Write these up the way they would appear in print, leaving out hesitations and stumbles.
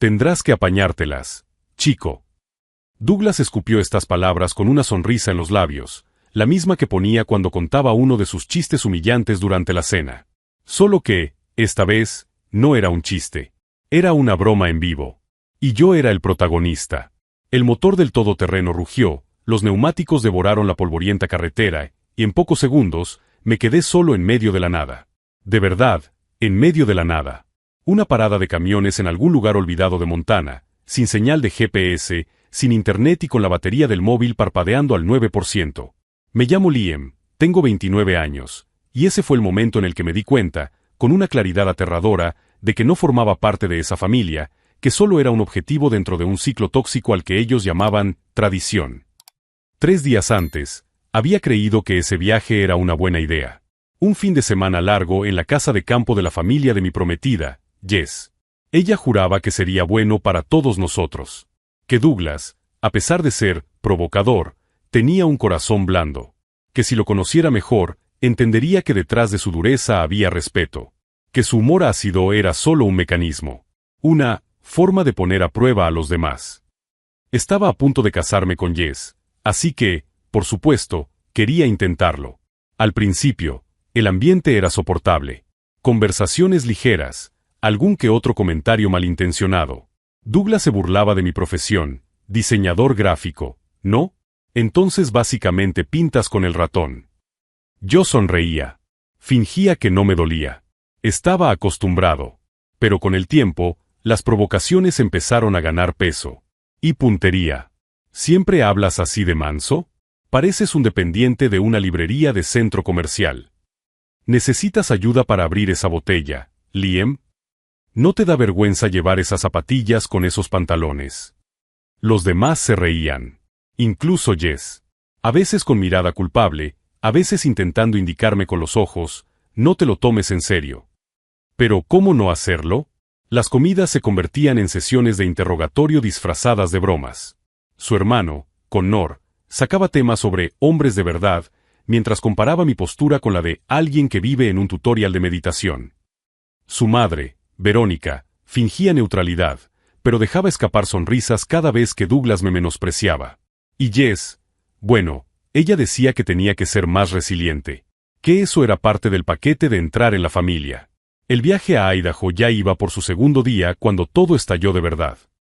Tendrás que apañártelas, chico. Douglas escupió estas palabras con una sonrisa en los labios, la misma que ponía cuando contaba uno de sus chistes humillantes durante la cena. Solo que, esta vez, no era un chiste. Era una broma en vivo. Y yo era el protagonista. El motor del todoterreno rugió, los neumáticos devoraron la polvorienta carretera, y en pocos segundos, me quedé solo en medio de la nada. De verdad, en medio de la nada. Una parada de camiones en algún lugar olvidado de Montana, sin señal de GPS, sin internet y con la batería del móvil parpadeando al 9%. Me llamo Liam, tengo 29 años, y ese fue el momento en el que me di cuenta, con una claridad aterradora, de que no formaba parte de esa familia, que solo era un objetivo dentro de un ciclo tóxico al que ellos llamaban tradición. 3 días antes, había creído que ese viaje era una buena idea. Un fin de semana largo en la casa de campo de la familia de mi prometida, Jess. Ella juraba que sería bueno para todos nosotros. Que Douglas, a pesar de ser provocador, tenía un corazón blando. Que si lo conociera mejor, entendería que detrás de su dureza había respeto. Que su humor ácido era solo un mecanismo. Una forma de poner a prueba a los demás. Estaba a punto de casarme con Jess, así que, por supuesto, quería intentarlo. Al principio, el ambiente era soportable. Conversaciones ligeras, algún que otro comentario malintencionado. Douglas se burlaba de mi profesión, diseñador gráfico, ¿no? Entonces básicamente pintas con el ratón. Yo sonreía. Fingía que no me dolía. Estaba acostumbrado. Pero con el tiempo, las provocaciones empezaron a ganar peso. Y puntería. ¿Siempre hablas así de manso? Pareces un dependiente de una librería de centro comercial. ¿Necesitas ayuda para abrir esa botella, Liam? ¿No te da vergüenza llevar esas zapatillas con esos pantalones? Los demás se reían. Incluso Jess. A veces con mirada culpable, a veces intentando indicarme con los ojos, no te lo tomes en serio. Pero ¿cómo no hacerlo? Las comidas se convertían en sesiones de interrogatorio disfrazadas de bromas. Su hermano, Connor, sacaba temas sobre hombres de verdad, mientras comparaba mi postura con la de alguien que vive en un tutorial de meditación. Su madre, Verónica, fingía neutralidad, pero dejaba escapar sonrisas cada vez que Douglas me menospreciaba. Y Jess, bueno, ella decía que tenía que ser más resiliente, que eso era parte del paquete de entrar en la familia. El viaje a Idaho ya iba por su segundo día cuando todo estalló de verdad.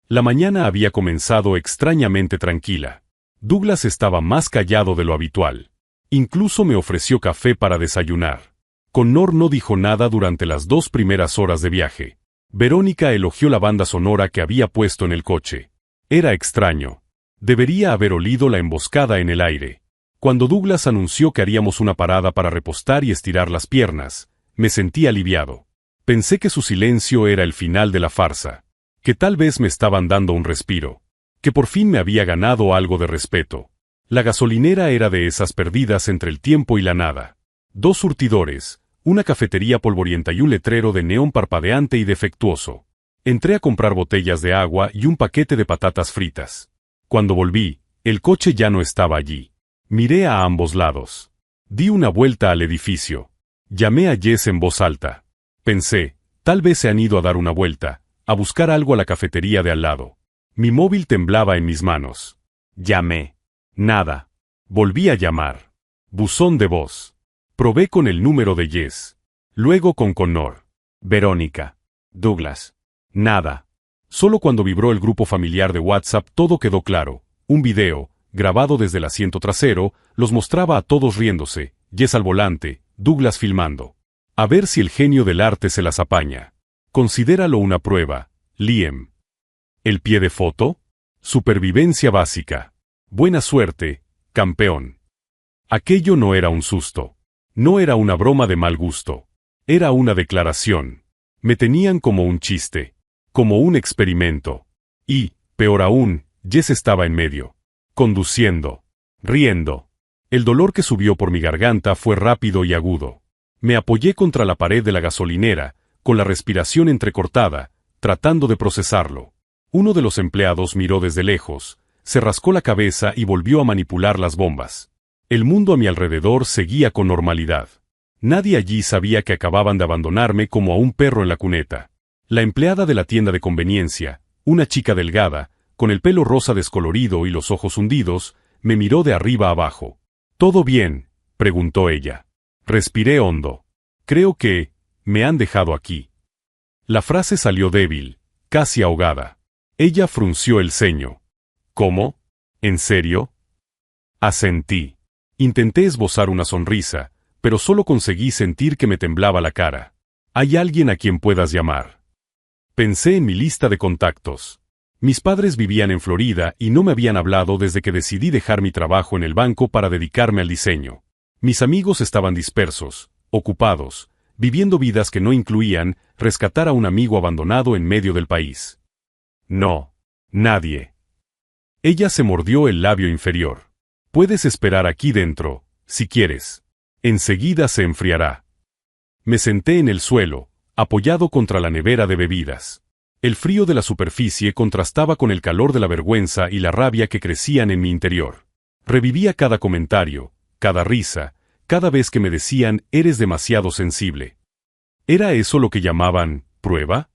La mañana había comenzado extrañamente tranquila. Douglas estaba más callado de lo habitual. Incluso me ofreció café para desayunar. Connor no dijo nada durante las 2 primeras horas de viaje. Verónica elogió la banda sonora que había puesto en el coche. Era extraño. Debería haber olido la emboscada en el aire. Cuando Douglas anunció que haríamos una parada para repostar y estirar las piernas, me sentí aliviado. Pensé que su silencio era el final de la farsa. Que tal vez me estaban dando un respiro. Que por fin me había ganado algo de respeto. La gasolinera era de esas perdidas entre el tiempo y la nada. 2 surtidores, una cafetería polvorienta y un letrero de neón parpadeante y defectuoso. Entré a comprar botellas de agua y un paquete de patatas fritas. Cuando volví, el coche ya no estaba allí. Miré a ambos lados. Di una vuelta al edificio. Llamé a Jess en voz alta. Pensé, tal vez se han ido a dar una vuelta, a buscar algo a la cafetería de al lado. Mi móvil temblaba en mis manos. Llamé. Nada. Volví a llamar. Buzón de voz. Probé con el número de Jess. Luego con Connor. Verónica. Douglas. Nada. Solo cuando vibró el grupo familiar de WhatsApp todo quedó claro. Un video, grabado desde el asiento trasero, los mostraba a todos riéndose, Jess al volante, Douglas filmando. A ver si el genio del arte se las apaña. Considéralo una prueba, Liam. ¿El pie de foto? Supervivencia básica. Buena suerte, campeón. Aquello no era un susto. No era una broma de mal gusto. Era una declaración. Me tenían como un chiste. Como un experimento. Y, peor aún, Jess estaba en medio. Conduciendo. Riendo. El dolor que subió por mi garganta fue rápido y agudo. Me apoyé contra la pared de la gasolinera, con la respiración entrecortada, tratando de procesarlo. Uno de los empleados miró desde lejos, se rascó la cabeza y volvió a manipular las bombas. El mundo a mi alrededor seguía con normalidad. Nadie allí sabía que acababan de abandonarme como a un perro en la cuneta. La empleada de la tienda de conveniencia, Una chica delgada, con el pelo rosa descolorido y los ojos hundidos, me miró de arriba abajo. ¿Todo bien?, preguntó ella. Respiré hondo. Creo que me han dejado aquí. La frase salió débil, casi ahogada. Ella frunció el ceño. ¿Cómo? ¿En serio? Asentí. Intenté esbozar una sonrisa, pero solo conseguí sentir que me temblaba la cara. ¿Hay alguien a quien puedas llamar? Pensé en mi lista de contactos. Mis padres vivían en Florida y no me habían hablado desde que decidí dejar mi trabajo en el banco para dedicarme al diseño. Mis amigos estaban dispersos, ocupados, viviendo vidas que no incluían rescatar a un amigo abandonado en medio del país. No. Nadie. Ella se mordió el labio inferior. Puedes esperar aquí dentro, si quieres. Enseguida se enfriará. Me senté en el suelo, apoyado contra la nevera de bebidas. El frío de la superficie contrastaba con el calor de la vergüenza y la rabia que crecían en mi interior. Revivía cada comentario, cada risa, cada vez que me decían, eres demasiado sensible. ¿Era eso lo que llamaban prueba?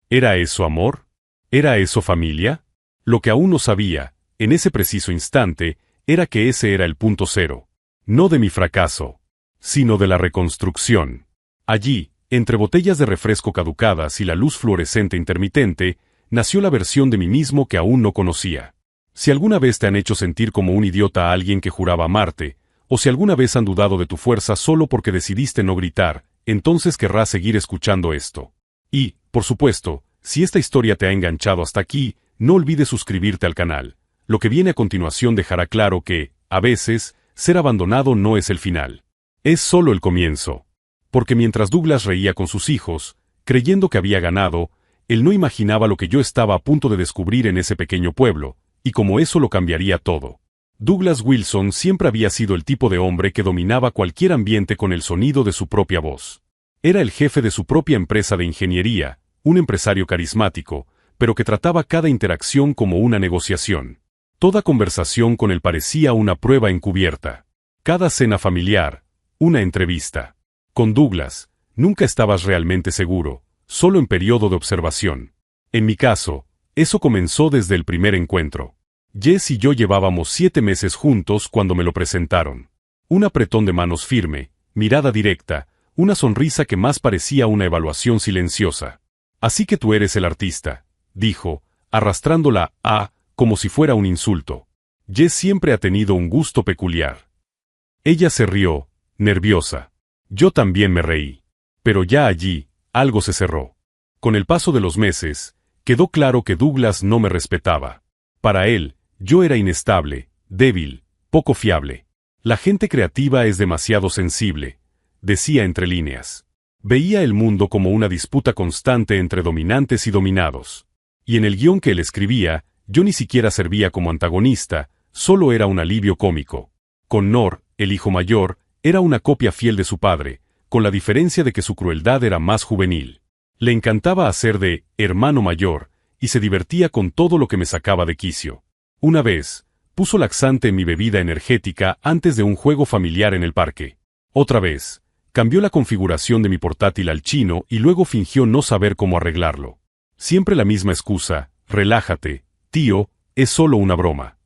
¿Era eso amor? ¿Era eso familia? Lo que aún no sabía, en ese preciso instante, era que ese era el punto cero. No de mi fracaso, sino de la reconstrucción. Allí, entre botellas de refresco caducadas y la luz fluorescente intermitente, nació la versión de mí mismo que aún no conocía. Si alguna vez te han hecho sentir como un idiota a alguien que juraba amarte, o si alguna vez han dudado de tu fuerza solo porque decidiste no gritar, entonces querrás seguir escuchando esto. Y, por supuesto, si esta historia te ha enganchado hasta aquí, no olvides suscribirte al canal. Lo que viene a continuación dejará claro que, a veces, ser abandonado no es el final. Es solo el comienzo. Porque mientras Douglas reía con sus hijos, creyendo que había ganado, él no imaginaba lo que yo estaba a punto de descubrir en ese pequeño pueblo, y cómo eso lo cambiaría todo. Douglas Wilson siempre había sido el tipo de hombre que dominaba cualquier ambiente con el sonido de su propia voz. Era el jefe de su propia empresa de ingeniería, un empresario carismático, pero que trataba cada interacción como una negociación. Toda conversación con él parecía una prueba encubierta. Cada cena familiar, una entrevista. Con Douglas, nunca estabas realmente seguro, solo en periodo de observación. En mi caso, eso comenzó desde el primer encuentro. Jess y yo llevábamos 7 meses juntos cuando me lo presentaron. Un apretón de manos firme, mirada directa, una sonrisa que más parecía una evaluación silenciosa. Así que tú eres el artista, dijo, arrastrando la A como si fuera un insulto. Jess siempre ha tenido un gusto peculiar. Ella se rió, nerviosa. Yo también me reí. Pero ya allí, algo se cerró. Con el paso de los meses, quedó claro que Douglas no me respetaba. Para él, yo era inestable, débil, poco fiable. La gente creativa es demasiado sensible, decía entre líneas. Veía el mundo como una disputa constante entre dominantes y dominados. Y en el guión que él escribía, yo ni siquiera servía como antagonista, solo era un alivio cómico. Connor, el hijo mayor, era una copia fiel de su padre, con la diferencia de que su crueldad era más juvenil. Le encantaba hacer de hermano mayor, y se divertía con todo lo que me sacaba de quicio. Una vez, puso laxante en mi bebida energética antes de un juego familiar en el parque. Otra vez, cambió la configuración de mi portátil al chino y luego fingió no saber cómo arreglarlo. Siempre la misma excusa, relájate, tío, es solo una broma.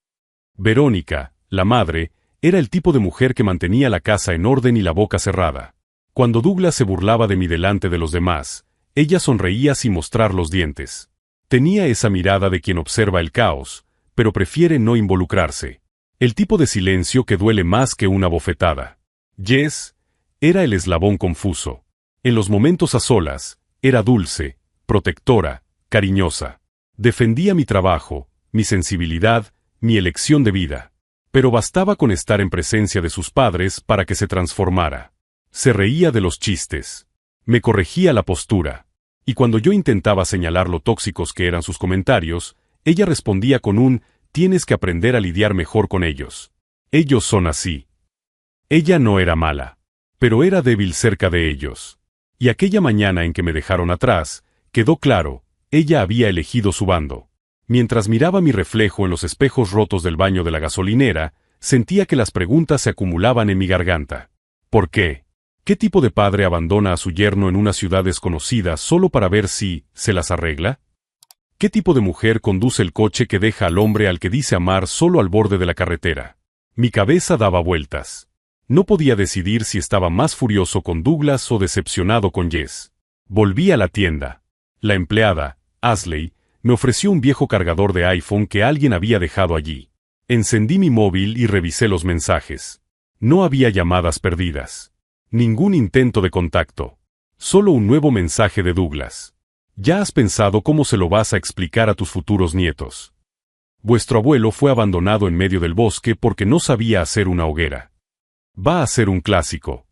Verónica, la madre, era el tipo de mujer que mantenía la casa en orden y la boca cerrada. Cuando Douglas se burlaba de mí delante de los demás, ella sonreía sin mostrar los dientes. Tenía esa mirada de quien observa el caos, pero prefiere no involucrarse. El tipo de silencio que duele más que una bofetada. Jess era el eslabón confuso. En los momentos a solas, era dulce, protectora, cariñosa. Defendía mi trabajo, mi sensibilidad, mi elección de vida. Pero bastaba con estar en presencia de sus padres para que se transformara. Se reía de los chistes. Me corregía la postura. Y cuando yo intentaba señalar lo tóxicos que eran sus comentarios, ella respondía con un, tienes que aprender a lidiar mejor con ellos. Ellos son así. Ella no era mala, pero era débil cerca de ellos. Y aquella mañana en que me dejaron atrás, quedó claro, ella había elegido su bando. Mientras miraba mi reflejo en los espejos rotos del baño de la gasolinera, sentía que las preguntas se acumulaban en mi garganta. ¿Por qué? ¿Qué tipo de padre abandona a su yerno en una ciudad desconocida solo para ver si se las arregla? ¿Qué tipo de mujer conduce el coche que deja al hombre al que dice amar solo al borde de la carretera? Mi cabeza daba vueltas. No podía decidir si estaba más furioso con Douglas o decepcionado con Jess. Volví a la tienda. La empleada, Ashley, me ofreció un viejo cargador de iPhone que alguien había dejado allí. Encendí mi móvil y revisé los mensajes. No había llamadas perdidas. Ningún intento de contacto. Solo un nuevo mensaje de Douglas. ¿Ya has pensado cómo se lo vas a explicar a tus futuros nietos? Vuestro abuelo fue abandonado en medio del bosque porque no sabía hacer una hoguera. Va a ser un clásico.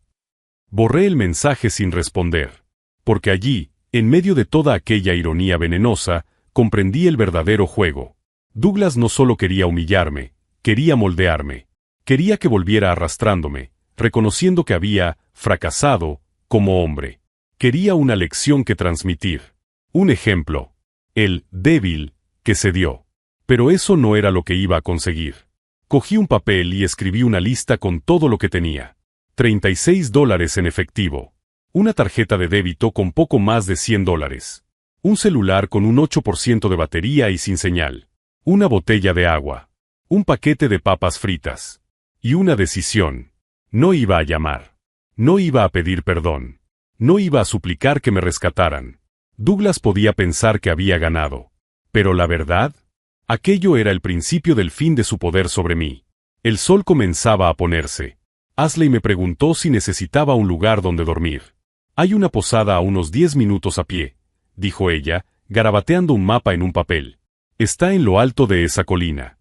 Borré el mensaje sin responder. Porque allí, en medio de toda aquella ironía venenosa, comprendí el verdadero juego. Douglas no solo quería humillarme, quería moldearme. Quería que volviera arrastrándome, reconociendo que había fracasado como hombre. Quería una lección que transmitir. Un ejemplo. El débil que se dio. Pero eso no era lo que iba a conseguir. Cogí un papel y escribí una lista con todo lo que tenía. $36 en efectivo. Una tarjeta de débito con poco más de $100. Un celular con un 8% de batería y sin señal. Una botella de agua. Un paquete de papas fritas. Y una decisión. No iba a llamar. No iba a pedir perdón. No iba a suplicar que me rescataran. Douglas podía pensar que había ganado. Pero la verdad, aquello era el principio del fin de su poder sobre mí. El sol comenzaba a ponerse. Ashley me preguntó si necesitaba un lugar donde dormir. Hay una posada a unos 10 minutos a pie, dijo ella, garabateando un mapa en un papel. Está en lo alto de esa colina.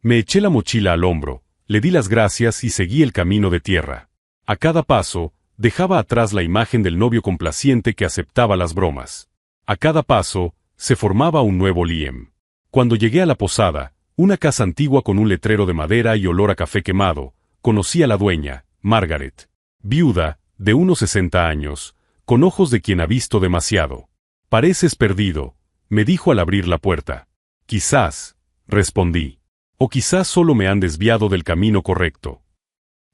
Me eché la mochila al hombro, le di las gracias y seguí el camino de tierra. A cada paso, dejaba atrás la imagen del novio complaciente que aceptaba las bromas. A cada paso, se formaba un nuevo Liam. Cuando llegué a la posada, una casa antigua con un letrero de madera y olor a café quemado, conocí a la dueña, Margaret. Viuda, de unos 60 años, con ojos de quien ha visto demasiado. Pareces perdido, me dijo al abrir la puerta. Quizás, respondí. O quizás solo me han desviado del camino correcto.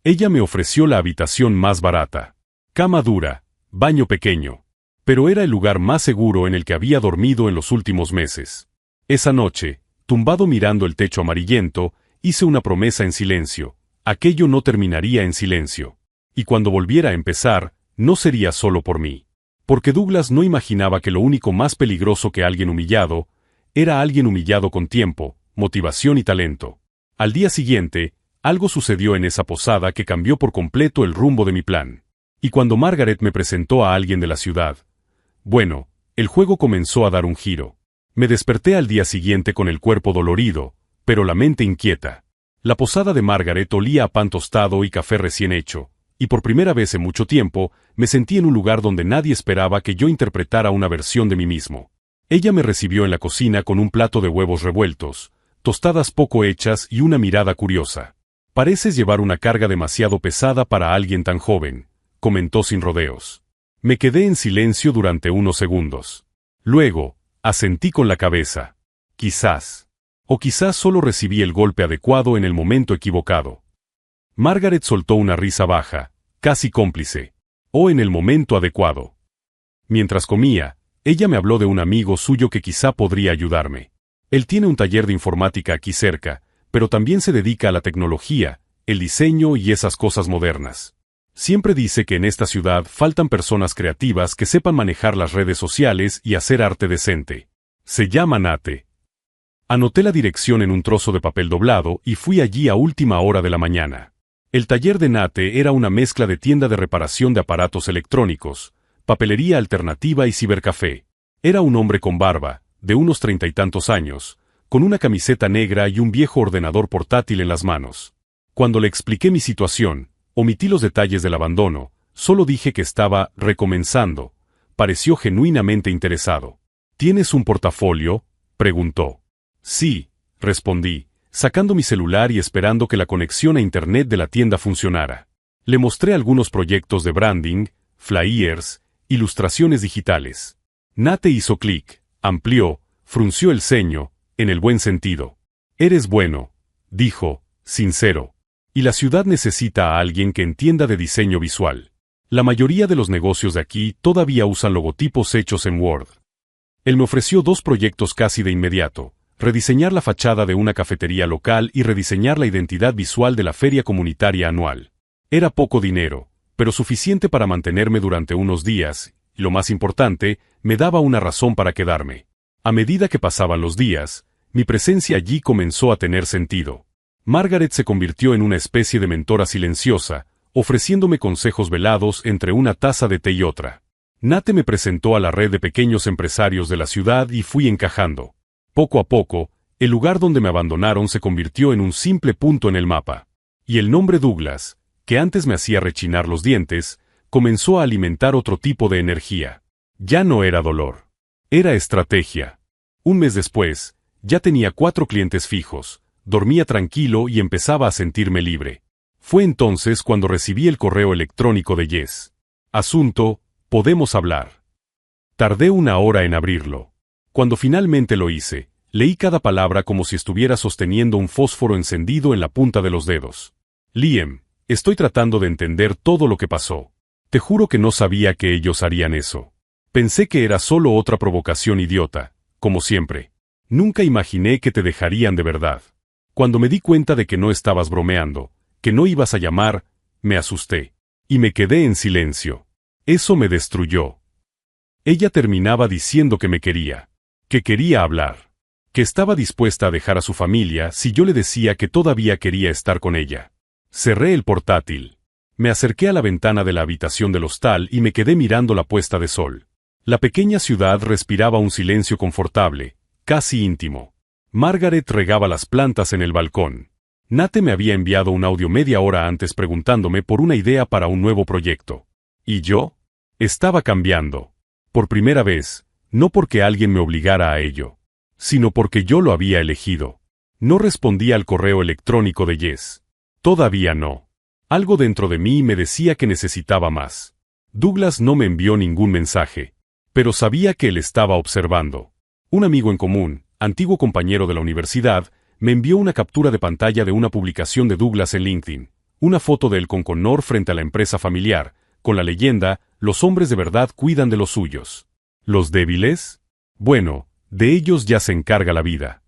Ella me ofreció la habitación más barata. Cama dura, baño pequeño. Pero era el lugar más seguro en el que había dormido en los últimos meses. Esa noche, tumbado mirando el techo amarillento, hice una promesa en silencio. Aquello no terminaría en silencio. Y cuando volviera a empezar, no sería solo por mí. Porque Douglas no imaginaba que lo único más peligroso que alguien humillado, era alguien humillado con tiempo, motivación y talento. Al día siguiente, algo sucedió en esa posada que cambió por completo el rumbo de mi plan. Y cuando Margaret me presentó a alguien de la ciudad, bueno, el juego comenzó a dar un giro. Me desperté al día siguiente con el cuerpo dolorido, pero la mente inquieta. La posada de Margaret olía a pan tostado y café recién hecho, y por primera vez en mucho tiempo, me sentí en un lugar donde nadie esperaba que yo interpretara una versión de mí mismo. Ella me recibió en la cocina con un plato de huevos revueltos, tostadas poco hechas y una mirada curiosa. Pareces llevar una carga demasiado pesada para alguien tan joven, comentó sin rodeos. Me quedé en silencio durante unos segundos. Luego, asentí con la cabeza. Quizás. O quizás solo recibí el golpe adecuado en el momento equivocado. Margaret soltó una risa baja, casi cómplice. O en el momento adecuado. Mientras comía, ella me habló de un amigo suyo que quizá podría ayudarme. Él tiene un taller de informática aquí cerca, pero también se dedica a la tecnología, el diseño y esas cosas modernas. Siempre dice que en esta ciudad faltan personas creativas que sepan manejar las redes sociales y hacer arte decente. Se llama Nate. Anoté la dirección en un trozo de papel doblado y fui allí a última hora de la mañana. El taller de Nate era una mezcla de tienda de reparación de aparatos electrónicos, papelería alternativa y cibercafé. Era un hombre con barba, de unos 30 y tantos años, con una camiseta negra y un viejo ordenador portátil en las manos. Cuando le expliqué mi situación, omití los detalles del abandono, solo dije que estaba recomenzando. Pareció genuinamente interesado. ¿Tienes un portafolio?, preguntó. Sí, respondí, sacando mi celular y esperando que la conexión a internet de la tienda funcionara. Le mostré algunos proyectos de branding, flyers, ilustraciones digitales. Nate hizo clic, amplió, frunció el ceño, en el buen sentido. Eres bueno, dijo, sincero. Y la ciudad necesita a alguien que entienda de diseño visual. La mayoría de los negocios de aquí todavía usan logotipos hechos en Word. Él me ofreció 2 proyectos casi de inmediato: rediseñar la fachada de una cafetería local y rediseñar la identidad visual de la feria comunitaria anual. Era poco dinero, pero suficiente para mantenerme durante unos días, y lo más importante, me daba una razón para quedarme. A medida que pasaban los días, mi presencia allí comenzó a tener sentido. Margaret se convirtió en una especie de mentora silenciosa, ofreciéndome consejos velados entre una taza de té y otra. Nate me presentó a la red de pequeños empresarios de la ciudad y fui encajando. Poco a poco, el lugar donde me abandonaron se convirtió en un simple punto en el mapa. Y el nombre Douglas, que antes me hacía rechinar los dientes, comenzó a alimentar otro tipo de energía. Ya no era dolor. Era estrategia. Un mes después, ya tenía 4 clientes fijos, dormía tranquilo y empezaba a sentirme libre. Fue entonces cuando recibí el correo electrónico de Jess. Asunto: podemos hablar. Tardé 1 hora en abrirlo. Cuando finalmente lo hice, leí cada palabra como si estuviera sosteniendo un fósforo encendido en la punta de los dedos. Liam, estoy tratando de entender todo lo que pasó. Te juro que no sabía que ellos harían eso. Pensé que era solo otra provocación idiota, como siempre. Nunca imaginé que te dejarían de verdad. Cuando me di cuenta de que no estabas bromeando, que no ibas a llamar, me asusté. Y me quedé en silencio. Eso me destruyó. Ella terminaba diciendo que me quería. Que quería hablar. Que estaba dispuesta a dejar a su familia si yo le decía que todavía quería estar con ella. Cerré el portátil. Me acerqué a la ventana de la habitación del hostal y me quedé mirando la puesta de sol. La pequeña ciudad respiraba un silencio confortable, casi íntimo. Margaret regaba las plantas en el balcón. Nate me había enviado un audio media hora antes preguntándome por una idea para un nuevo proyecto. ¿Y yo? Estaba cambiando. Por primera vez, no porque alguien me obligara a ello, sino porque yo lo había elegido. No respondí al correo electrónico de Jess. Todavía no. Algo dentro de mí me decía que necesitaba más. Douglas no me envió ningún mensaje, pero sabía que él estaba observando. Un amigo en común, antiguo compañero de la universidad, me envió una captura de pantalla de una publicación de Douglas en LinkedIn, una foto de él con Connor frente a la empresa familiar, con la leyenda: los hombres de verdad cuidan de los suyos. ¿Los débiles? Bueno, de ellos ya se encarga la vida.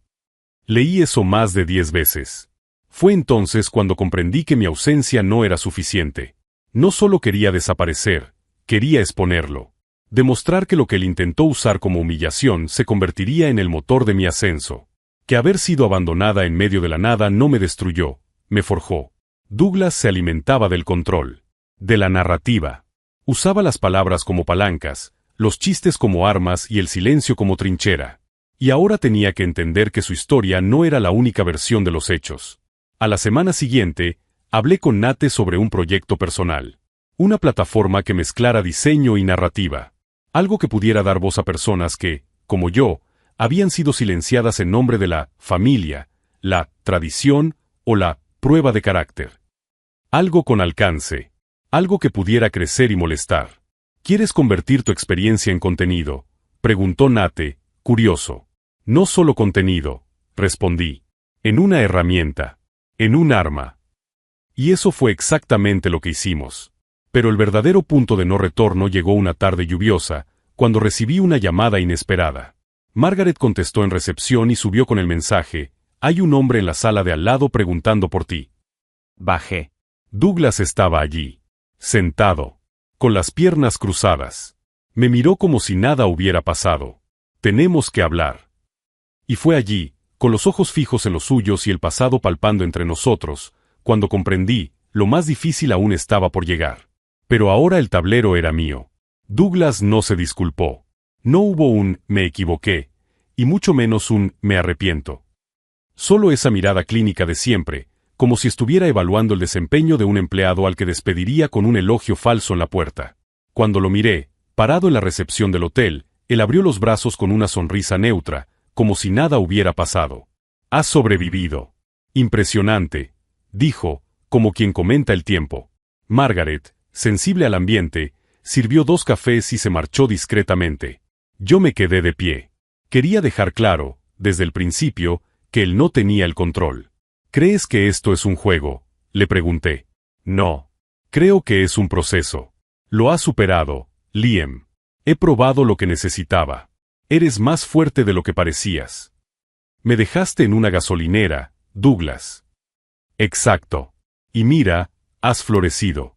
Leí eso más de 10 veces. Fue entonces cuando comprendí que mi ausencia no era suficiente. No solo quería desaparecer, quería exponerlo. Demostrar que lo que él intentó usar como humillación se convertiría en el motor de mi ascenso. Que haber sido abandonada en medio de la nada no me destruyó, me forjó. Douglas se alimentaba del control, de la narrativa. Usaba las palabras como palancas, los chistes como armas y el silencio como trinchera. Y ahora tenía que entender que su historia no era la única versión de los hechos. A la semana siguiente, hablé con Nate sobre un proyecto personal. Una plataforma que mezclara diseño y narrativa. Algo que pudiera dar voz a personas que, como yo, habían sido silenciadas en nombre de la familia, la tradición o la prueba de carácter. Algo con alcance. Algo que pudiera crecer y molestar. ¿Quieres convertir tu experiencia en contenido?, preguntó Nate, curioso. No solo contenido, respondí. En una herramienta. En un arma. Y eso fue exactamente lo que hicimos. Pero el verdadero punto de no retorno llegó una tarde lluviosa, cuando recibí una llamada inesperada. Margaret contestó en recepción y subió con el mensaje: hay un hombre en la sala de al lado preguntando por ti. Bajé. Douglas estaba allí, sentado, con las piernas cruzadas. Me miró como si nada hubiera pasado. Tenemos que hablar. Y fue allí, con los ojos fijos en los suyos y el pasado palpando entre nosotros, cuando comprendí: lo más difícil aún estaba por llegar. Pero ahora el tablero era mío. Douglas no se disculpó. No hubo un «me equivoqué», y mucho menos un «me arrepiento». Solo esa mirada clínica de siempre, como si estuviera evaluando el desempeño de un empleado al que despediría con un elogio falso en la puerta. Cuando lo miré, parado en la recepción del hotel, él abrió los brazos con una sonrisa neutra, como si nada hubiera pasado. «Has sobrevivido. Impresionante», dijo, como quien comenta el tiempo. Margaret, sensible al ambiente, sirvió 2 cafés y se marchó discretamente. Yo me quedé de pie. Quería dejar claro, desde el principio, que él no tenía el control. ¿Crees que esto es un juego?, le pregunté. No. Creo que es un proceso. Lo has superado, Liam. He probado lo que necesitaba. Eres más fuerte de lo que parecías. Me dejaste en una gasolinera, Douglas. Exacto. Y mira, has florecido.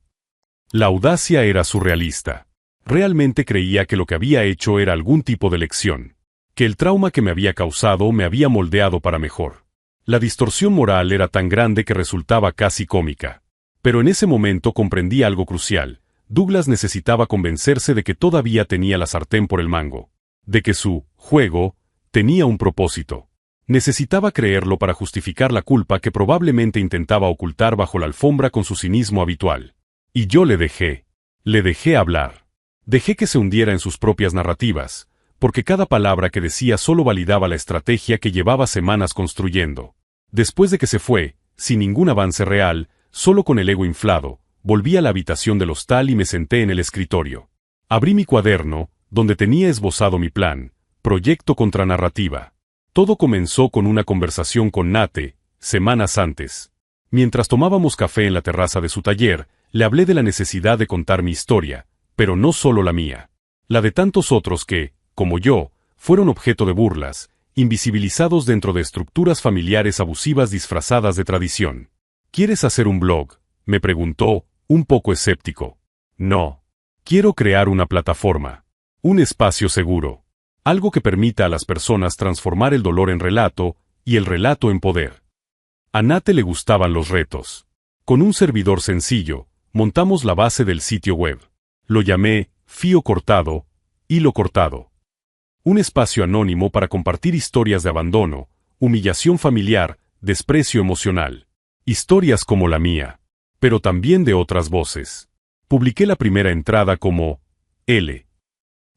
La audacia era surrealista. Realmente creía que lo que había hecho era algún tipo de lección. Que el trauma que me había causado me había moldeado para mejor. La distorsión moral era tan grande que resultaba casi cómica. Pero en ese momento comprendí algo crucial. Douglas necesitaba convencerse de que todavía tenía la sartén por el mango. De que su juego tenía un propósito. Necesitaba creerlo para justificar la culpa que probablemente intentaba ocultar bajo la alfombra con su cinismo habitual. Y yo le dejé hablar. Dejé que se hundiera en sus propias narrativas, porque cada palabra que decía solo validaba la estrategia que llevaba semanas construyendo. Después de que se fue, sin ningún avance real, solo con el ego inflado, volví a la habitación del hostal y me senté en el escritorio. Abrí mi cuaderno, donde tenía esbozado mi plan, proyecto contranarrativa. Todo comenzó con una conversación con Nate, semanas antes. Mientras tomábamos café en la terraza de su taller, le hablé de la necesidad de contar mi historia, pero no solo la mía. La de tantos otros que, como yo, fueron objeto de burlas, invisibilizados dentro de estructuras familiares abusivas disfrazadas de tradición. ¿Quieres hacer un blog?, me preguntó, un poco escéptico. No. Quiero crear una plataforma. Un espacio seguro. Algo que permita a las personas transformar el dolor en relato, y el relato en poder. A Nate le gustaban los retos. Con un servidor sencillo, montamos la base del sitio web. Lo llamé Fío Cortado, Hilo Cortado. Un espacio anónimo para compartir historias de abandono, humillación familiar, desprecio emocional. Historias como la mía. Pero también de otras voces. Publiqué la primera entrada como L.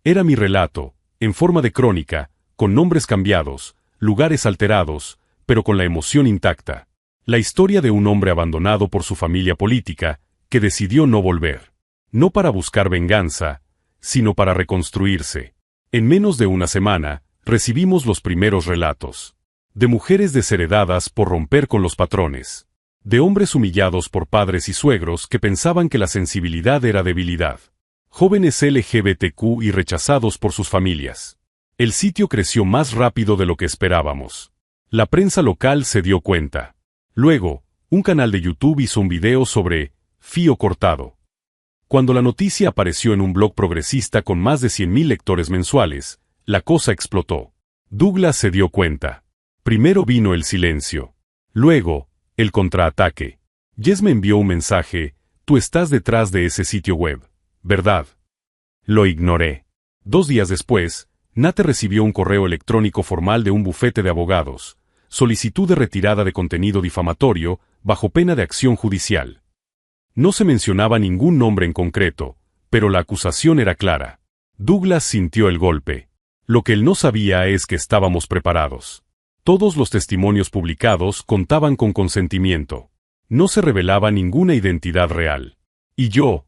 Era mi relato, en forma de crónica, con nombres cambiados, lugares alterados, pero con la emoción intacta. La historia de un hombre abandonado por su familia política, que decidió no volver. No para buscar venganza, sino para reconstruirse. En menos de una semana, recibimos los primeros relatos. De mujeres desheredadas por romper con los patrones. De hombres humillados por padres y suegros que pensaban que la sensibilidad era debilidad. Jóvenes LGBTQ y rechazados por sus familias. El sitio creció más rápido de lo que esperábamos. La prensa local se dio cuenta. Luego, un canal de YouTube hizo un video sobre Fío Cortado. Cuando la noticia apareció en un blog progresista con más de 100,000 lectores mensuales, la cosa explotó. Douglas se dio cuenta. Primero vino el silencio. Luego, el contraataque. Jess me envió un mensaje: tú estás detrás de ese sitio web, ¿verdad? Lo ignoré. 2 días después, Nate recibió un correo electrónico formal de un bufete de abogados. Solicitud de retirada de contenido difamatorio, bajo pena de acción judicial. No se mencionaba ningún nombre en concreto, pero la acusación era clara. Douglas sintió el golpe. Lo que él no sabía es que estábamos preparados. Todos los testimonios publicados contaban con consentimiento. No se revelaba ninguna identidad real. Y yo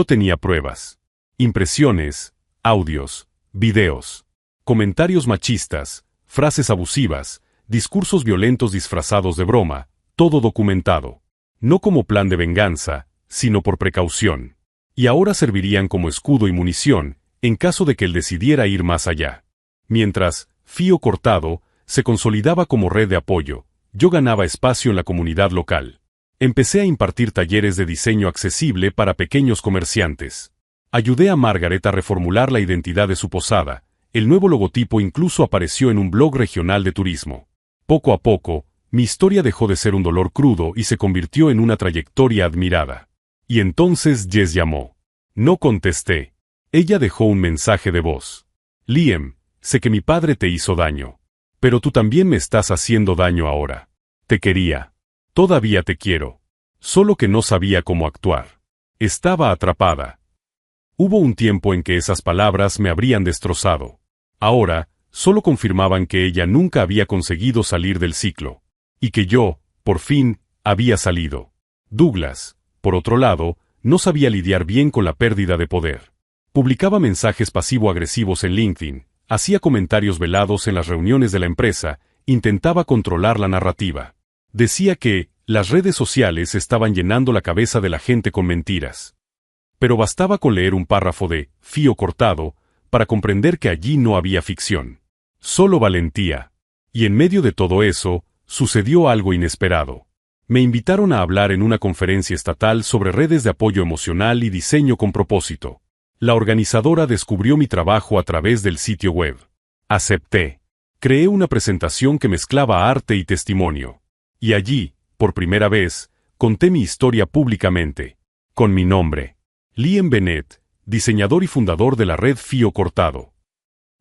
tenía pruebas. Impresiones, audios, videos, comentarios machistas, frases abusivas, discursos violentos disfrazados de broma, todo documentado. No como plan de venganza, sino por precaución. Y ahora servirían como escudo y munición, en caso de que él decidiera ir más allá. Mientras, Fío Cortado se consolidaba como red de apoyo, yo ganaba espacio en la comunidad local. Empecé a impartir talleres de diseño accesible para pequeños comerciantes. Ayudé a Margaret a reformular la identidad de su posada. El nuevo logotipo incluso apareció en un blog regional de turismo. Poco a poco, mi historia dejó de ser un dolor crudo y se convirtió en una trayectoria admirada. Y entonces Jess llamó. No contesté. Ella dejó un mensaje de voz. Liam, sé que mi padre te hizo daño. Pero tú también me estás haciendo daño ahora. Te quería. Todavía te quiero. Solo que no sabía cómo actuar. Estaba atrapada. Hubo un tiempo en que esas palabras me habrían destrozado. Ahora, solo confirmaban que ella nunca había conseguido salir del ciclo. Y que yo, por fin, había salido. Douglas, por otro lado, no sabía lidiar bien con la pérdida de poder. Publicaba mensajes pasivo-agresivos en LinkedIn, hacía comentarios velados en las reuniones de la empresa, intentaba controlar la narrativa. Decía que las redes sociales estaban llenando la cabeza de la gente con mentiras. Pero bastaba con leer un párrafo de Fío Cortado para comprender que allí no había ficción. Solo valentía. Y en medio de todo eso, sucedió algo inesperado. Me invitaron a hablar en una conferencia estatal sobre redes de apoyo emocional y diseño con propósito. La organizadora descubrió mi trabajo a través del sitio web. Acepté. Creé una presentación que mezclaba arte y testimonio. Y allí, por primera vez, conté mi historia públicamente. Con mi nombre. Liam Bennett, diseñador y fundador de la red Fío Cortado.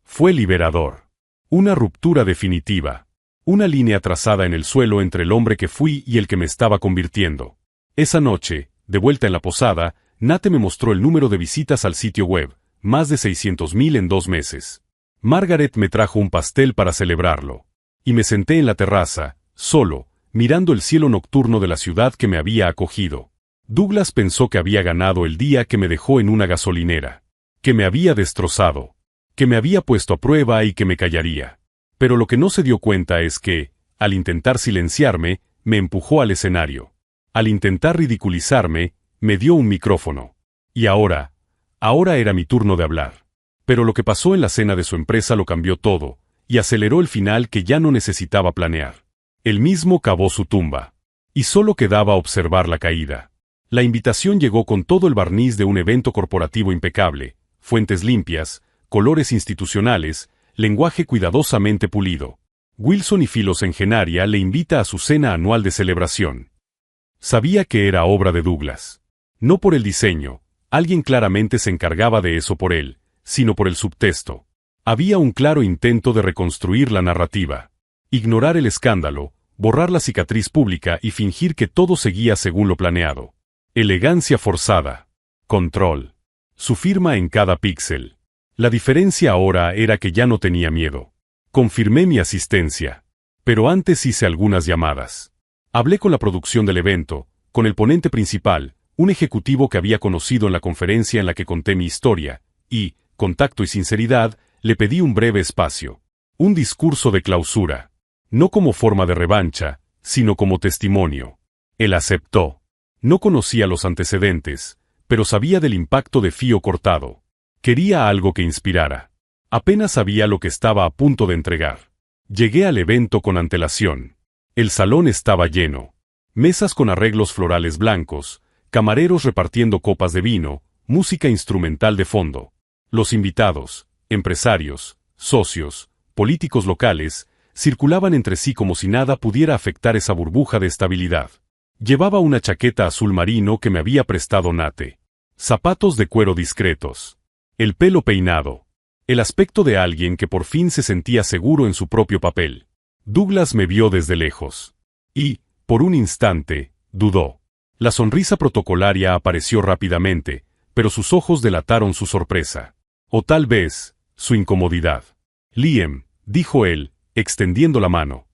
Fue liberador. Una ruptura definitiva. Una línea trazada en el suelo entre el hombre que fui y el que me estaba convirtiendo. Esa noche, de vuelta en la posada, Nate me mostró el número de visitas al sitio web, más de 600,000 en 2 meses. Margaret me trajo un pastel para celebrarlo. Y me senté en la terraza, solo, mirando el cielo nocturno de la ciudad que me había acogido. Douglas pensó que había ganado el día que me dejó en una gasolinera. Que me había destrozado. Que me había puesto a prueba y que me callaría. Pero lo que no se dio cuenta es que, al intentar silenciarme, me empujó al escenario. Al intentar ridiculizarme, me dio un micrófono. Y ahora era mi turno de hablar. Pero lo que pasó en la cena de su empresa lo cambió todo, y aceleró el final que ya no necesitaba planear. Él mismo cavó su tumba. Y solo quedaba observar la caída. La invitación llegó con todo el barniz de un evento corporativo impecable, fuentes limpias, colores institucionales, lenguaje cuidadosamente pulido. Wilson y Filos en Genaria le invita a su cena anual de celebración. Sabía que era obra de Douglas. No por el diseño, alguien claramente se encargaba de eso por él, sino por el subtexto. Había un claro intento de reconstruir la narrativa. Ignorar el escándalo, borrar la cicatriz pública y fingir que todo seguía según lo planeado. Elegancia forzada. Control. Su firma en cada píxel. La diferencia ahora era que ya no tenía miedo. Confirmé mi asistencia. Pero antes hice algunas llamadas. Hablé con la producción del evento, con el ponente principal, un ejecutivo que había conocido en la conferencia en la que conté mi historia, y, con tacto y sinceridad, le pedí un breve espacio. Un discurso de clausura. No como forma de revancha, sino como testimonio. Él aceptó. No conocía los antecedentes, pero sabía del impacto de Fío Cortado. Quería algo que inspirara. Apenas sabía lo que estaba a punto de entregar. Llegué al evento con antelación. El salón estaba lleno. Mesas con arreglos florales blancos, camareros repartiendo copas de vino, música instrumental de fondo. Los invitados, empresarios, socios, políticos locales, circulaban entre sí como si nada pudiera afectar esa burbuja de estabilidad. Llevaba una chaqueta azul marino que me había prestado Nate. Zapatos de cuero discretos. El pelo peinado. El aspecto de alguien que por fin se sentía seguro en su propio papel. Douglas me vio desde lejos. Y, por un instante, dudó. La sonrisa protocolaria apareció rápidamente, pero sus ojos delataron su sorpresa. O tal vez, su incomodidad. Liam, dijo él, extendiendo la mano.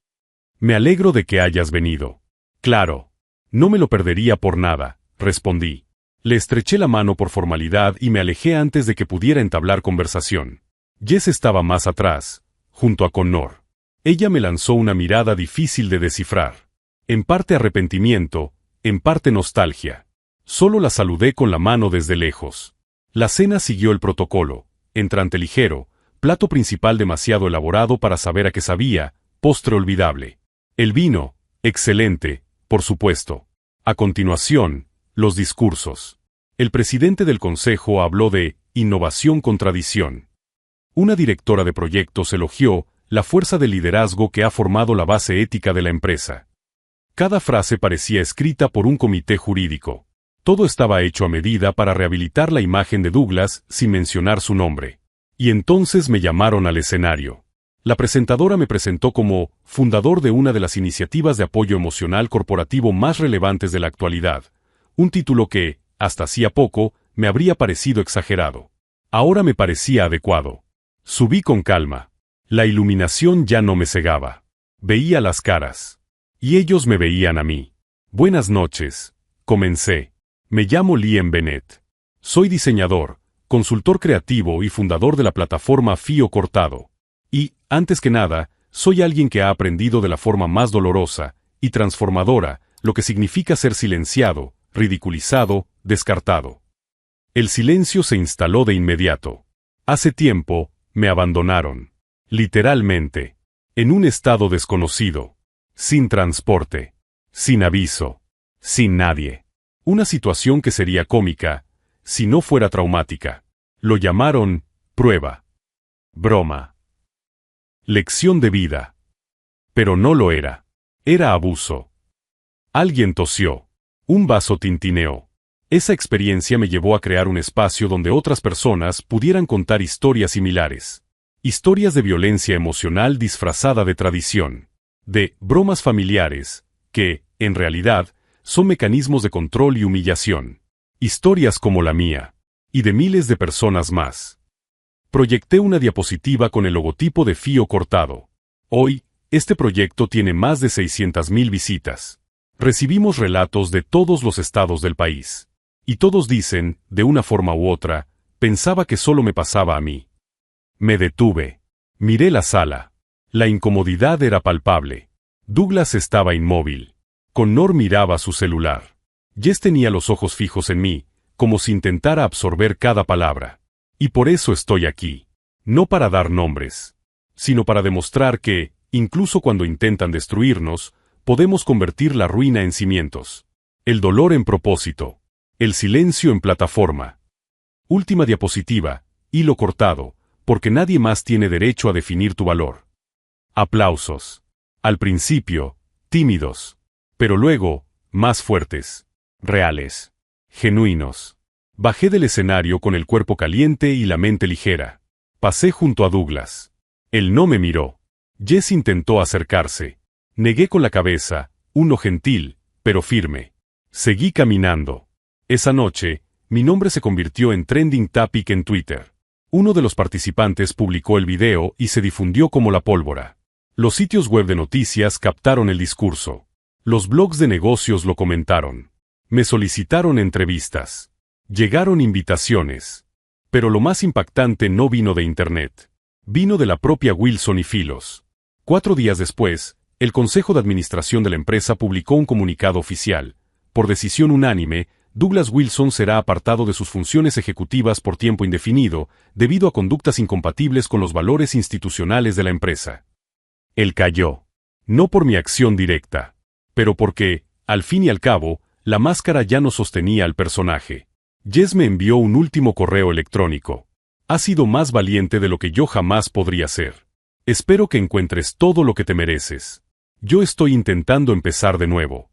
Me alegro de que hayas venido. Claro. No me lo perdería por nada, respondí. Le estreché la mano por formalidad y me alejé antes de que pudiera entablar conversación. Jess estaba más atrás, junto a Connor. Ella me lanzó una mirada difícil de descifrar. En parte arrepentimiento, en parte nostalgia. Solo la saludé con la mano desde lejos. La cena siguió el protocolo, entrante ligero, plato principal demasiado elaborado para saber a qué sabía, postre olvidable. El vino, excelente, por supuesto. A continuación, los discursos. El presidente del consejo habló de innovación con tradición. Una directora de proyectos elogió la fuerza de liderazgo que ha formado la base ética de la empresa. Cada frase parecía escrita por un comité jurídico. Todo estaba hecho a medida para rehabilitar la imagen de Douglas sin mencionar su nombre. Y entonces me llamaron al escenario. La presentadora me presentó como fundador de una de las iniciativas de apoyo emocional corporativo más relevantes de la actualidad, un título que, hasta hacía poco, me habría parecido exagerado. Ahora me parecía adecuado. Subí con calma. La iluminación ya no me cegaba. Veía las caras. Y ellos me veían a mí. Buenas noches, comencé. Me llamo Liam Bennett. Soy diseñador, consultor creativo y fundador de la plataforma Fío Cortado. Y, antes que nada, soy alguien que ha aprendido de la forma más dolorosa y transformadora lo que significa ser silenciado, ridiculizado, descartado. El silencio se instaló de inmediato. Hace tiempo, me abandonaron. Literalmente. En un estado desconocido. Sin transporte. Sin aviso. Sin nadie. Una situación que sería cómica, si no fuera traumática. Lo llamaron, prueba. Broma. Lección de vida. Pero no lo era. Era abuso. Alguien tosió. Un vaso tintineó. Esa experiencia me llevó a crear un espacio donde otras personas pudieran contar historias similares. Historias de violencia emocional disfrazada de tradición. De bromas familiares, que, en realidad, son mecanismos de control y humillación. Historias como la mía. Y de miles de personas más. Proyecté una diapositiva con el logotipo de Fío cortado. Hoy, este proyecto tiene más de 600,000 visitas. Recibimos relatos de todos los estados del país. Y todos dicen, de una forma u otra, pensaba que solo me pasaba a mí. Me detuve. Miré la sala. La incomodidad era palpable. Douglas estaba inmóvil. Connor miraba su celular. Jess tenía los ojos fijos en mí, como si intentara absorber cada palabra. Y por eso estoy aquí. No para dar nombres, sino para demostrar que, incluso cuando intentan destruirnos, podemos convertir la ruina en cimientos. El dolor en propósito. El silencio en plataforma. Última diapositiva, hilo cortado, porque nadie más tiene derecho a definir tu valor. Aplausos. Al principio, tímidos. Pero luego, más fuertes. Reales. Genuinos. Bajé del escenario con el cuerpo caliente y la mente ligera. Pasé junto a Douglas. Él no me miró. Jess intentó acercarse. Negué con la cabeza, uno gentil, pero firme. Seguí caminando. Esa noche, mi nombre se convirtió en trending topic en Twitter. Uno de los participantes publicó el video y se difundió como la pólvora. Los sitios web de noticias captaron el discurso. Los blogs de negocios lo comentaron. Me solicitaron entrevistas. Llegaron invitaciones. Pero lo más impactante no vino de Internet. Vino de la propia Wilson y Philos. 4 días después, el Consejo de Administración de la empresa publicó un comunicado oficial. Por decisión unánime, Douglas Wilson será apartado de sus funciones ejecutivas por tiempo indefinido, debido a conductas incompatibles con los valores institucionales de la empresa. Él cayó. No por mi acción directa, pero porque, al fin y al cabo, la máscara ya no sostenía al personaje. Jess me envió un último correo electrónico. Has sido más valiente de lo que yo jamás podría ser. Espero que encuentres todo lo que te mereces. Yo estoy intentando empezar de nuevo.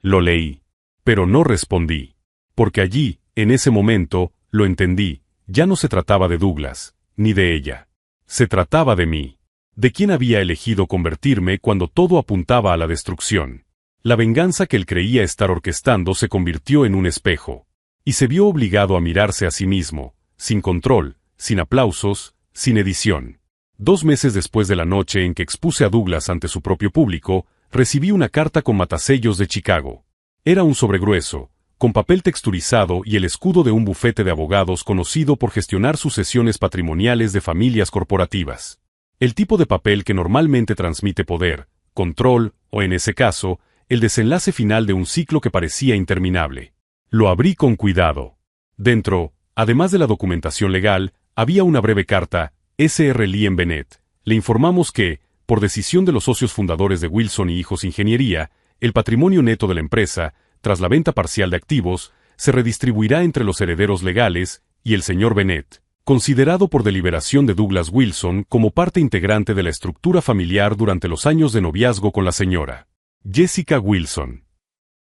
Lo leí. Pero no respondí. Porque allí, en ese momento, lo entendí, ya no se trataba de Douglas, ni de ella. Se trataba de mí. De quién había elegido convertirme cuando todo apuntaba a la destrucción. La venganza que él creía estar orquestando se convirtió en un espejo. Y se vio obligado a mirarse a sí mismo, sin control, sin aplausos, sin edición. 2 meses después de la noche en que expuse a Douglas ante su propio público, recibí una carta con matasellos de Chicago. Era un sobregrueso, con papel texturizado y el escudo de un bufete de abogados conocido por gestionar sucesiones patrimoniales de familias corporativas. El tipo de papel que normalmente transmite poder, control, o en ese caso, el desenlace final de un ciclo que parecía interminable. Lo abrí con cuidado. Dentro, además de la documentación legal, había una breve carta, Sr. Liam Bennett. Le informamos que, por decisión de los socios fundadores de Wilson y Hijos Ingeniería, el patrimonio neto de la empresa, tras la venta parcial de activos, se redistribuirá entre los herederos legales, y el señor Bennett, considerado por deliberación de Douglas Wilson como parte integrante de la estructura familiar durante los años de noviazgo con la señora Jessica Wilson.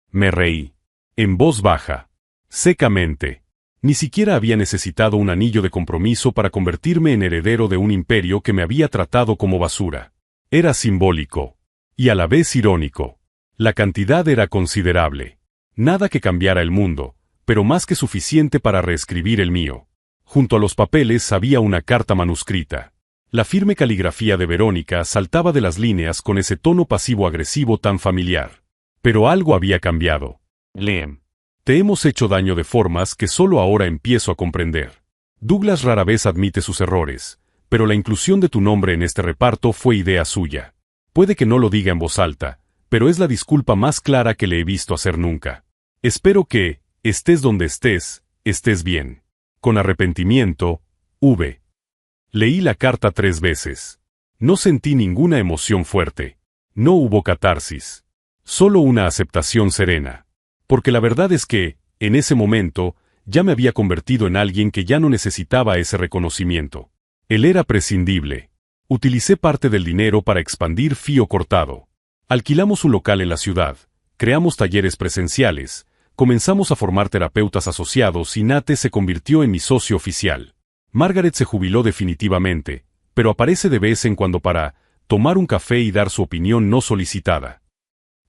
Me reí. En voz baja. Secamente. Ni siquiera había necesitado un anillo de compromiso para convertirme en heredero de un imperio que me había tratado como basura. Era simbólico. Y a la vez irónico. La cantidad era considerable. Nada que cambiara el mundo, pero más que suficiente para reescribir el mío. Junto a los papeles había una carta manuscrita. La firme caligrafía de Verónica saltaba de las líneas con ese tono pasivo-agresivo tan familiar. Pero algo había cambiado. Liam. Te hemos hecho daño de formas que solo ahora empiezo a comprender. Douglas rara vez admite sus errores, pero la inclusión de tu nombre en este reparto fue idea suya. Puede que no lo diga en voz alta, pero es la disculpa más clara que le he visto hacer nunca. Espero que, estés donde estés, estés bien. Con arrepentimiento, V. Leí la carta 3 veces. No sentí ninguna emoción fuerte. No hubo catarsis. Solo una aceptación serena. Porque la verdad es que, en ese momento, ya me había convertido en alguien que ya no necesitaba ese reconocimiento. Él era prescindible. Utilicé parte del dinero para expandir Fío Cortado. Alquilamos un local en la ciudad, creamos talleres presenciales, comenzamos a formar terapeutas asociados y Nate se convirtió en mi socio oficial. Margaret se jubiló definitivamente, pero aparece de vez en cuando para tomar un café y dar su opinión no solicitada.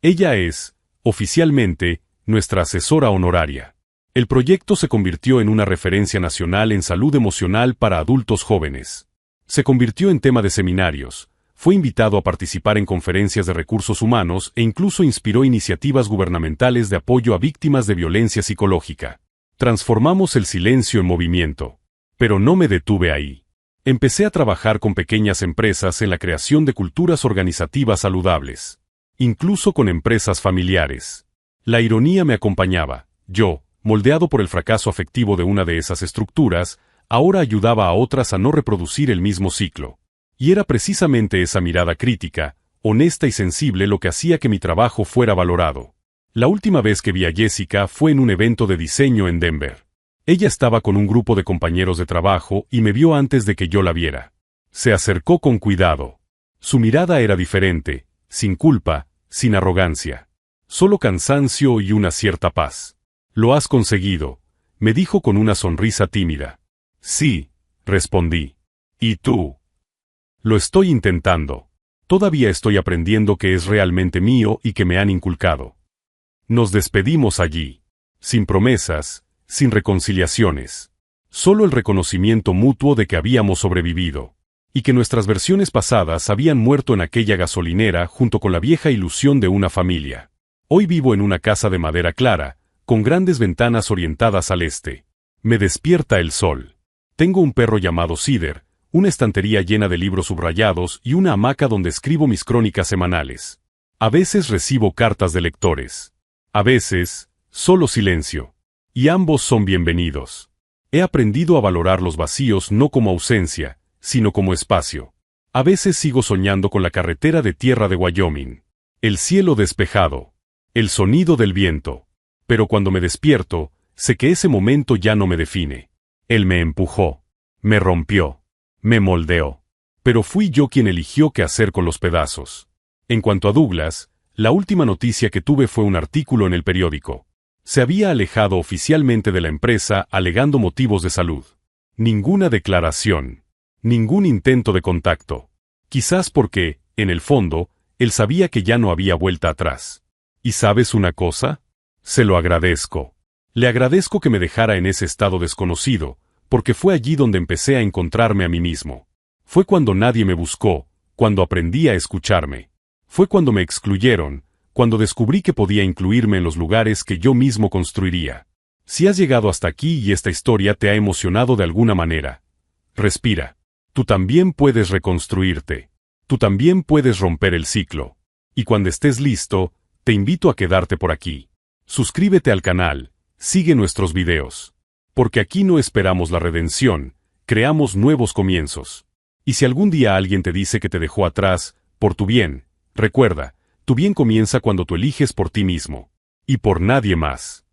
Ella es, oficialmente, nuestra asesora honoraria. El proyecto se convirtió en una referencia nacional en salud emocional para adultos jóvenes. Se convirtió en tema de seminarios, fue invitado a participar en conferencias de recursos humanos e incluso inspiró iniciativas gubernamentales de apoyo a víctimas de violencia psicológica. Transformamos el silencio en movimiento. Pero no me detuve ahí. Empecé a trabajar con pequeñas empresas en la creación de culturas organizativas saludables. Incluso con empresas familiares. La ironía me acompañaba. Yo, moldeado por el fracaso afectivo de una de esas estructuras, ahora ayudaba a otras a no reproducir el mismo ciclo. Y era precisamente esa mirada crítica, honesta y sensible lo que hacía que mi trabajo fuera valorado. La última vez que vi a Jessica fue en un evento de diseño en Denver. Ella estaba con un grupo de compañeros de trabajo y me vio antes de que yo la viera. Se acercó con cuidado. Su mirada era diferente, sin culpa, sin arrogancia. Solo cansancio y una cierta paz. «Lo has conseguido», me dijo con una sonrisa tímida. «Sí», respondí. «¿Y tú?» «Lo estoy intentando. Todavía estoy aprendiendo que es realmente mío y que me han inculcado». Nos despedimos allí. Sin promesas, sin reconciliaciones. Solo el reconocimiento mutuo de que habíamos sobrevivido. Y que nuestras versiones pasadas habían muerto en aquella gasolinera junto con la vieja ilusión de una familia. Hoy vivo en una casa de madera clara, con grandes ventanas orientadas al este. Me despierta el sol. Tengo un perro llamado Cider, una estantería llena de libros subrayados y una hamaca donde escribo mis crónicas semanales. A veces recibo cartas de lectores. A veces, solo silencio. Y ambos son bienvenidos. He aprendido a valorar los vacíos no como ausencia, sino como espacio. A veces sigo soñando con la carretera de tierra de Wyoming. El cielo despejado. El sonido del viento. Pero cuando me despierto, sé que ese momento ya no me define. Él me empujó. Me rompió. Me moldeó. Pero fui yo quien eligió qué hacer con los pedazos. En cuanto a Douglas, la última noticia que tuve fue un artículo en el periódico. Se había alejado oficialmente de la empresa alegando motivos de salud. Ninguna declaración. Ningún intento de contacto. Quizás porque, en el fondo, él sabía que ya no había vuelta atrás. ¿Y sabes una cosa? Se lo agradezco. Le agradezco que me dejara en ese estado desconocido, porque fue allí donde empecé a encontrarme a mí mismo. Fue cuando nadie me buscó, cuando aprendí a escucharme. Fue cuando me excluyeron, cuando descubrí que podía incluirme en los lugares que yo mismo construiría. Si has llegado hasta aquí y esta historia te ha emocionado de alguna manera, respira. Tú también puedes reconstruirte. Tú también puedes romper el ciclo. Y cuando estés listo, te invito a quedarte por aquí. Suscríbete al canal, sigue nuestros videos. Porque aquí no esperamos la redención, creamos nuevos comienzos. Y si algún día alguien te dice que te dejó atrás, por tu bien, recuerda, tu bien comienza cuando tú eliges por ti mismo. Y por nadie más.